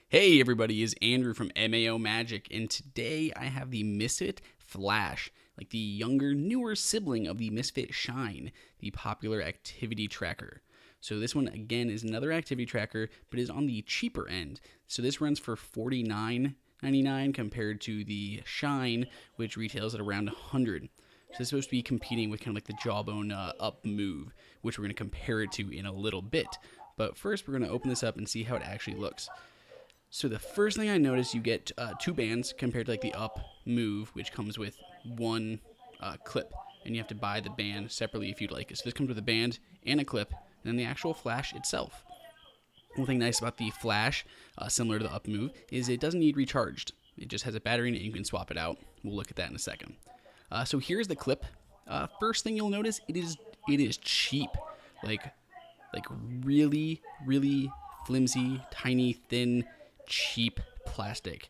Hey everybody, it's Andrew from MAO Magic, and today I have the Misfit Flash, like the younger, newer sibling of the Misfit Shine, the popular activity tracker. So this one, again, is another activity tracker, but is on the cheaper end. So this runs for $49.99 compared to the Shine, which retails at around $100. So this is supposed to be competing with kind of like the Jawbone up move, which we're going to compare it to in a little bit. But first, we're going to open this up and see how it actually looks. So the first thing I noticed, you get two bands compared to like the up move, which comes with one clip, and you have to buy the band separately if you'd like it. So this comes with a band and a clip, and then the actual flash itself. One thing nice about the flash, similar to the up move, is it doesn't need recharged. It just has a battery in it, and you can swap it out. We'll look at that in a second. So here's the clip. First thing you'll notice, it is cheap, like really flimsy, tiny, thin, cheap plastic.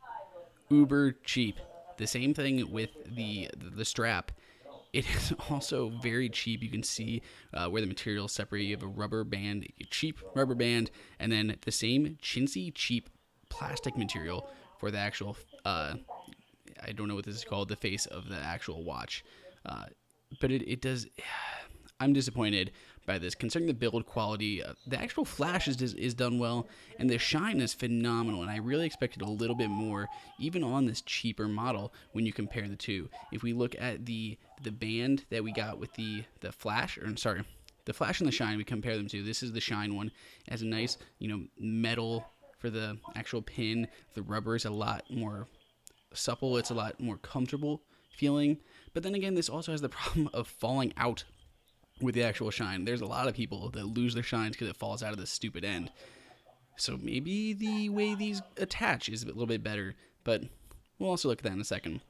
Uber cheap. The same thing with the strap. It is also very cheap. You can see where the material is separated. You have a rubber band, a cheap rubber band, and then the same chintzy, cheap plastic material for the actual, I don't know what this is called, the face of the actual watch. But it does, I'm disappointed by this. Considering the build quality, the actual flash is done well, and the shine is phenomenal, and I really expected a little bit more, even on this cheaper model, when you compare the two. If we look at the band that we got with the flash, the flash and the shine, we compare them to. This is the shine one. It has a nice, metal for the actual pin. The rubber is a lot more supple. It's a lot more comfortable feeling. But then again, this also has the problem of falling out with the actual shine. There's a lot of people that lose their shines because it falls out of the stupid end. So maybe the way these attach is a little bit better, but we'll also look at that in a second.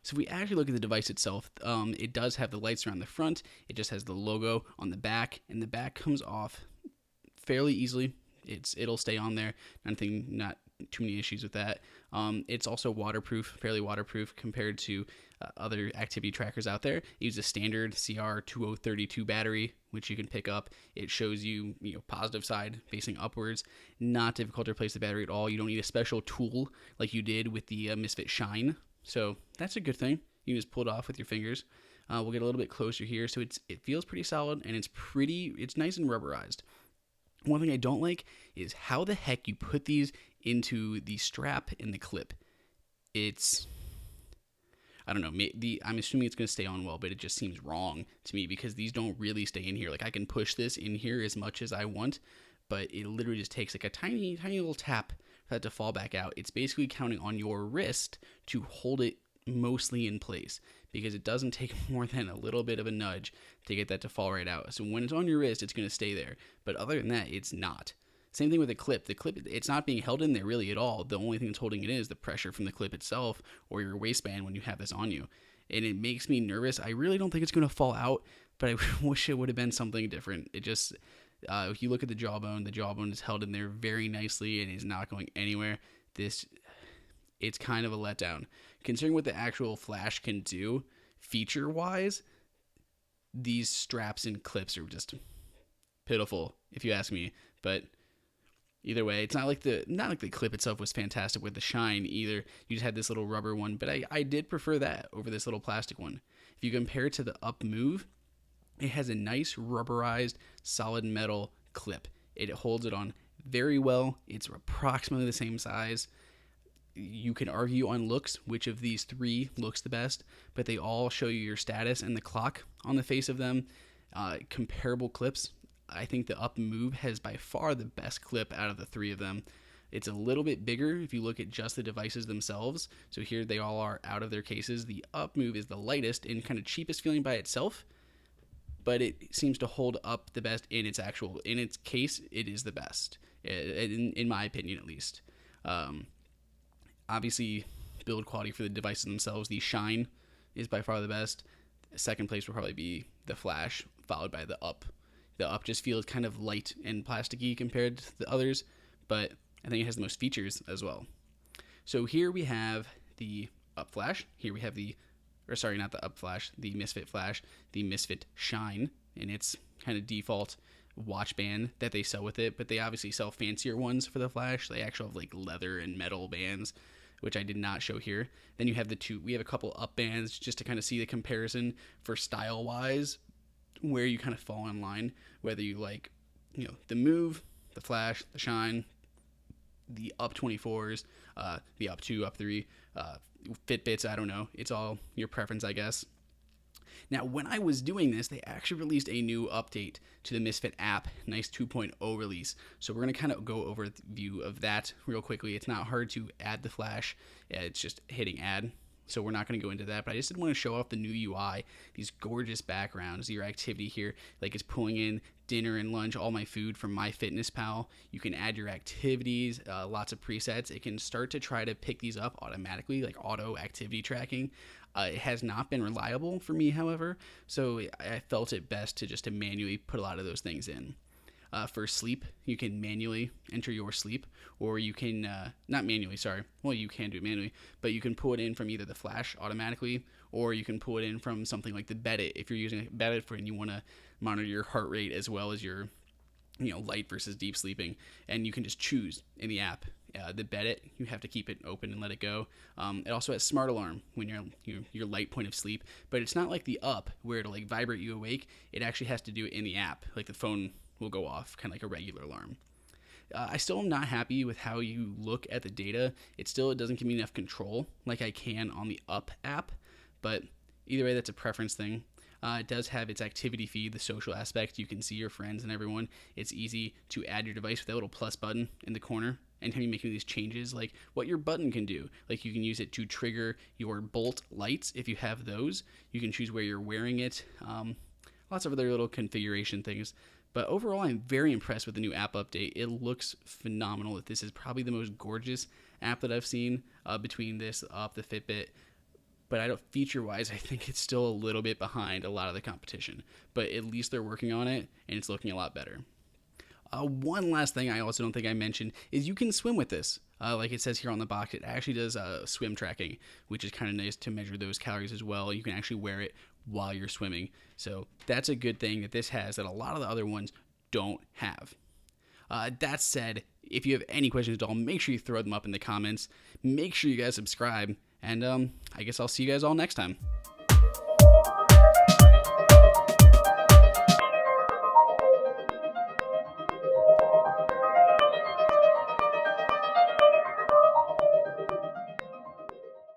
So if we actually look at the device itself, it does have the lights around the front. It just has the logo on the back, and the back comes off fairly easily. It'll stay on there. Not too many issues with that. It's also waterproof, fairly waterproof compared to other activity trackers out there. It uses a standard CR2032 battery, which you can pick up. It shows you, positive side facing upwards. Not difficult to replace the battery at all. You don't need a special tool like you did with the Misfit Shine. So that's a good thing. You can just pull it off with your fingers. We'll get a little bit closer here. So it feels pretty solid, and it's nice and rubberized. One thing I don't like is how the heck you put these into the strap and the clip. I don't know, I'm assuming it's going to stay on well, but it just seems wrong to me because these don't really stay in here. Like, I can push this in here as much as I want, but it literally just takes like a tiny little tap for that to fall back out. It's basically counting on your wrist to hold it mostly in place because it doesn't take more than a little bit of a nudge to get that to fall right out. So when it's on your wrist, it's going to stay there. But other than that, it's not. Same thing with the clip. The clip, it's not being held in there really at all. The only thing that's holding it is the pressure from the clip itself or your waistband when you have this on you. And it makes me nervous. I really don't think it's going to fall out, but I wish it would have been something different. It just, if you look at the jawbone is held in there very nicely and is not going anywhere. It's kind of a letdown. Considering what the actual flash can do, feature-wise, these straps and clips are just pitiful, if you ask me. But either way, it's not like the clip itself was fantastic with the shine either. You just had this little rubber one, but I did prefer that over this little plastic one. If you compare it to the up move, it has a nice rubberized solid metal clip. It holds it on very well. It's approximately the same size. You can argue on looks which of these three looks the best, but they all show you your status and the clock on the face of them. Comparable clips. I think the up move has by far the best clip out of the three of them. It's a little bit bigger if you look at just the devices themselves. So here they all are out of their cases. The up move is the lightest and kind of cheapest feeling by itself, but it seems to hold up the best in its case. It is the best, in my opinion at least. Obviously, build quality for the devices themselves, the Shine is by far the best. Second place will probably be the Flash, followed by the Up. The Up just feels kind of light and plasticky compared to the others, but I think it has the most features as well. So here we have the Up Flash. Here we have not the Up Flash, the Misfit Flash, the Misfit Shine, in its kind of default watch band that they sell with it, but they obviously sell fancier ones for the Flash. They actually have like leather and metal bands, which I did not show here. Then you have we have a couple up bands just to kind of see the comparison for style wise, where you kind of fall in line, whether you like, the Move, the Flash, the Shine, the up 24s, the up 2, up 3, Fitbits, I don't know. It's all your preference, I guess. Now, when I was doing this, they actually released a new update to the Misfit app, nice 2.0 release. So we're going to kind of go over the view of that real quickly. It's not hard to add the Flash. It's just hitting add. So we're not going to go into that, but I just did want to show off the new UI, these gorgeous backgrounds, your activity here, like it's pulling in dinner and lunch, all my food from MyFitnessPal. You can add your activities, lots of presets. It can start to try to pick these up automatically, like auto activity tracking. It has not been reliable for me, however, so I felt it best to manually put a lot of those things in. For sleep, you can manually enter your sleep, or you can, not manually, sorry. Well, you can do it manually, but you can pull it in from either the Flash automatically, or you can pull it in from something like the Bedit if you're using Bedit and you want to monitor your heart rate as well as your, light versus deep sleeping, and you can just choose in the app. The Bedit, you have to keep it open and let it go. It also has smart alarm when you're your light point of sleep, but it's not like the up where it'll like vibrate you awake. It actually has to do it in the app, like the phone will go off, kind of like a regular alarm. I still am not happy with how you look at the data. It doesn't give me enough control like I can on the Up app, but either way, that's a preference thing. It does have its activity feed, the social aspect. You can see your friends and everyone. It's easy to add your device with that little plus button in the corner and have you making these changes, like what your button can do. Like you can use it to trigger your Bolt lights if you have those. You can choose where you're wearing it. Lots of other little configuration things. But overall, I'm very impressed with the new app update. It looks phenomenal. This is probably the most gorgeous app that I've seen between this, the Fitbit. But feature-wise, I think it's still a little bit behind a lot of the competition. But at least they're working on it, and it's looking a lot better. One last thing I also don't think I mentioned is you can swim with this. Like it says here on the box, it actually does swim tracking, which is kind of nice to measure those calories as well. You can actually wear it while you're swimming. So that's a good thing that this has that a lot of the other ones don't have. That said, if you have any questions at all, make sure you throw them up in the comments. Make sure you guys subscribe, and I guess I'll see you guys all next time.